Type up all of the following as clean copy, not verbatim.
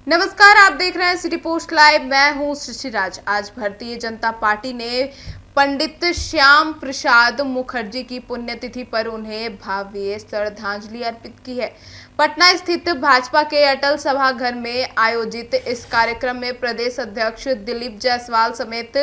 नमस्कार, आप देख रहे हैं सिटी पोस्ट लाइव। मैं हूं ऋषिराज। आज भारतीय जनता पार्टी ने पंडित श्याम प्रसाद मुखर्जी की पुण्यतिथि पर उन्हें भावभीनी श्रद्धांजलि अर्पित की है। पटना स्थित भाजपा के अटल सभागार में आयोजित इस कार्यक्रम में प्रदेश अध्यक्ष दिलीप जायसवाल समेत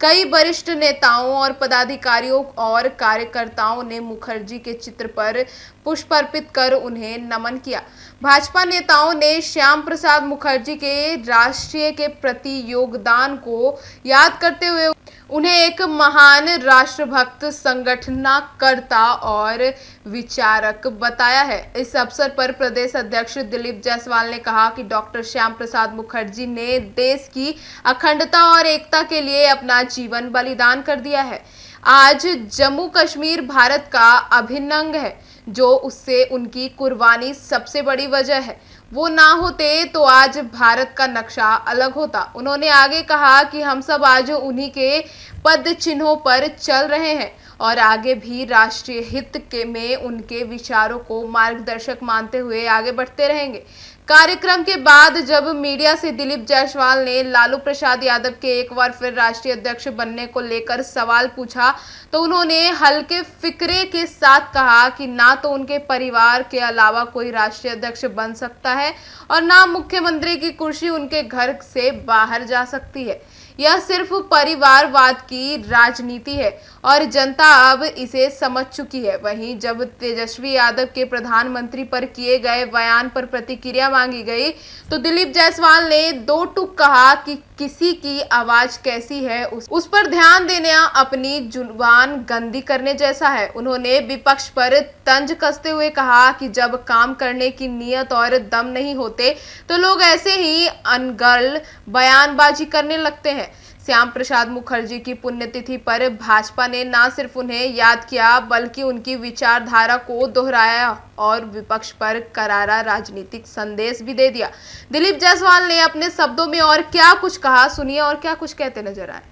कई वरिष्ठ नेताओं और पदाधिकारियों और कार्यकर्ताओं ने मुखर्जी के चित्र पर पुष्प अर्पित कर उन्हें नमन किया। भाजपा नेताओं ने श्याम प्रसाद मुखर्जी के राष्ट्र के प्रति योगदान को याद करते हुए उन्हें एक महान राष्ट्रभक्त, संगठनकर्ता और विचारक बताया है। इस अवसर पर प्रदेश अध्यक्ष दिलीप जायसवाल ने कहा कि डॉक्टर श्याम प्रसाद मुखर्जी ने देश की अखंडता और एकता के लिए अपना जीवन बलिदान कर दिया है। आज जम्मू कश्मीर भारत का अभिन्न अंग है, जो उससे उनकी कुर्बानी सबसे बड़ी वजह है। वो ना होते तो आज भारत का नक्शा अलग होता। उन्होंने आगे कहा कि हम सब आज उन्हीं के पद चिन्हों पर चल रहे हैं और आगे भी राष्ट्रीय हित के में उनके विचारों को मार्गदर्शक मानते हुए आगे बढ़ते रहेंगे। कार्यक्रम के बाद जब मीडिया से दिलीप जायसवाल ने लालू प्रसाद यादव के एक बार फिर राष्ट्रीय अध्यक्ष बनने को लेकर सवाल पूछा, तो उन्होंने हल्के फिक्रे के साथ कहा कि ना तो उनके परिवार के अलावा कोई राष्ट्रीय अध्यक्ष बन सकता है और ना मुख्यमंत्री की कुर्सी उनके घर से बाहर जा सकती है। यह सिर्फ परिवारवाद की राजनीति है और जनता अब इसे समझ चुकी है। वहीं जब तेजस्वी यादव के प्रधानमंत्री पर किए गए बयान पर प्रतिक्रिया मांगी गई, तो दिलीप जायसवाल ने दो टूक कहा कि किसी की आवाज कैसी है उस पर ध्यान देना अपनी जुबान गंदी करने जैसा है। उन्होंने विपक्ष पर तंज कसते हुए कहा कि जब काम करने की नीयत और दम नहीं होते तो लोग ऐसे ही अनर्गल बयानबाजी करने लगते हैं। श्याम प्रसाद मुखर्जी की पुण्यतिथि पर भाजपा ने न सिर्फ उन्हें याद किया बल्कि उनकी विचारधारा को दोहराया और विपक्ष पर करारा राजनीतिक संदेश भी दे दिया। दिलीप जायसवाल ने अपने शब्दों में और क्या कुछ कहा, सुनिए और क्या कुछ कहते नजर आए।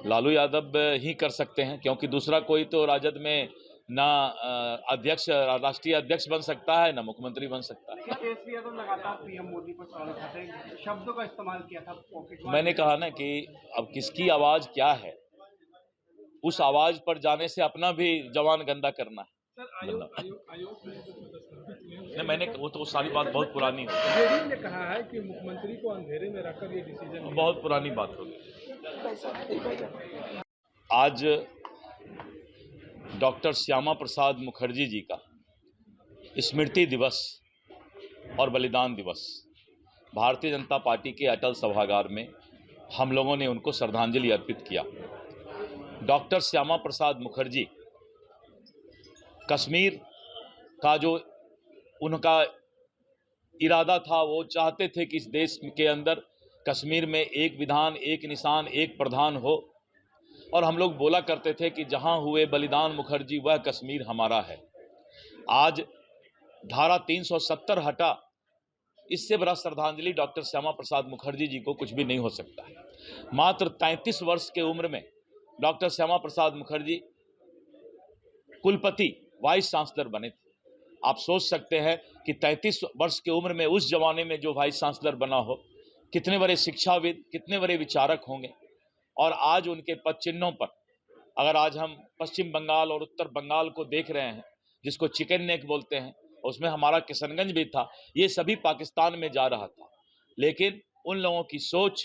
लालू यादव ही कर सकते हैं, क्योंकि दूसरा कोई तो राजद में ना अध्यक्ष, राष्ट्रीय अध्यक्ष बन सकता है, ना मुख्यमंत्री बन सकता है। तेजस्वी यादव लगातार पीएम मोदी पर सवाल उठाते हैं, शब्दों का इस्तेमाल किया था पॉकेट। मैंने कहा ना कि अब किसकी आवाज क्या है, उस आवाज पर जाने से अपना भी जवान गंदा करना है। नहीं, मैंने वो तो सारी बात बहुत पुरानी है। जेडीयू ने कहा है कि मुख्यमंत्री को अंधेरे में रखकर ये डिसीजन बहुत पुरानी बात होगी। आज डॉक्टर श्यामा प्रसाद मुखर्जी जी का स्मृति दिवस और बलिदान दिवस भारतीय जनता पार्टी के अटल सभागार में हम लोगों ने उनको श्रद्धांजलि अर्पित किया। डॉक्टर श्यामा प्रसाद मुखर्जी कश्मीर का जो उनका इरादा था, वो चाहते थे कि इस देश के अंदर कश्मीर में एक विधान, एक निशान, एक प्रधान हो, और हम लोग बोला करते थे कि जहां हुए बलिदान मुखर्जी वह कश्मीर हमारा है। आज धारा 370 हटा, इससे बड़ा श्रद्धांजलि डॉक्टर श्यामा प्रसाद मुखर्जी जी को कुछ भी नहीं हो सकता है। मात्र 33 वर्ष के उम्र में डॉक्टर श्यामा प्रसाद मुखर्जी कुलपति, वाइस चांसलर बने थे। आप सोच सकते हैं कि 33 वर्ष के उम्र में उस जमाने में जो वाइस चांसलर बना हो, कितने बड़े शिक्षाविद, कितने बड़े विचारक होंगे। और आज उनके पद चिन्हों पर, अगर आज हम पश्चिम बंगाल और उत्तर बंगाल को देख रहे हैं, जिसको चिकन नेक बोलते हैं, उसमें हमारा किशनगंज भी था, ये सभी पाकिस्तान में जा रहा था। लेकिन उन लोगों की सोच,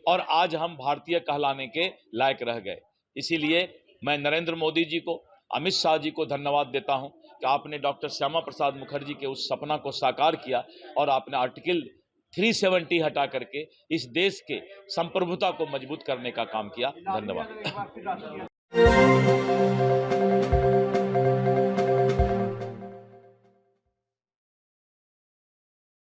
और आज हम भारतीय कहलाने के लायक रह गए। इसीलिए मैं नरेंद्र मोदी जी को, अमित शाह जी को धन्यवाद देता हूं कि आपने डॉक्टर श्यामा प्रसाद मुखर्जी के उस सपना को साकार किया और आपने आर्टिकल 370 हटा करके इस देश के संप्रभुता को मजबूत करने का काम किया। धन्यवाद।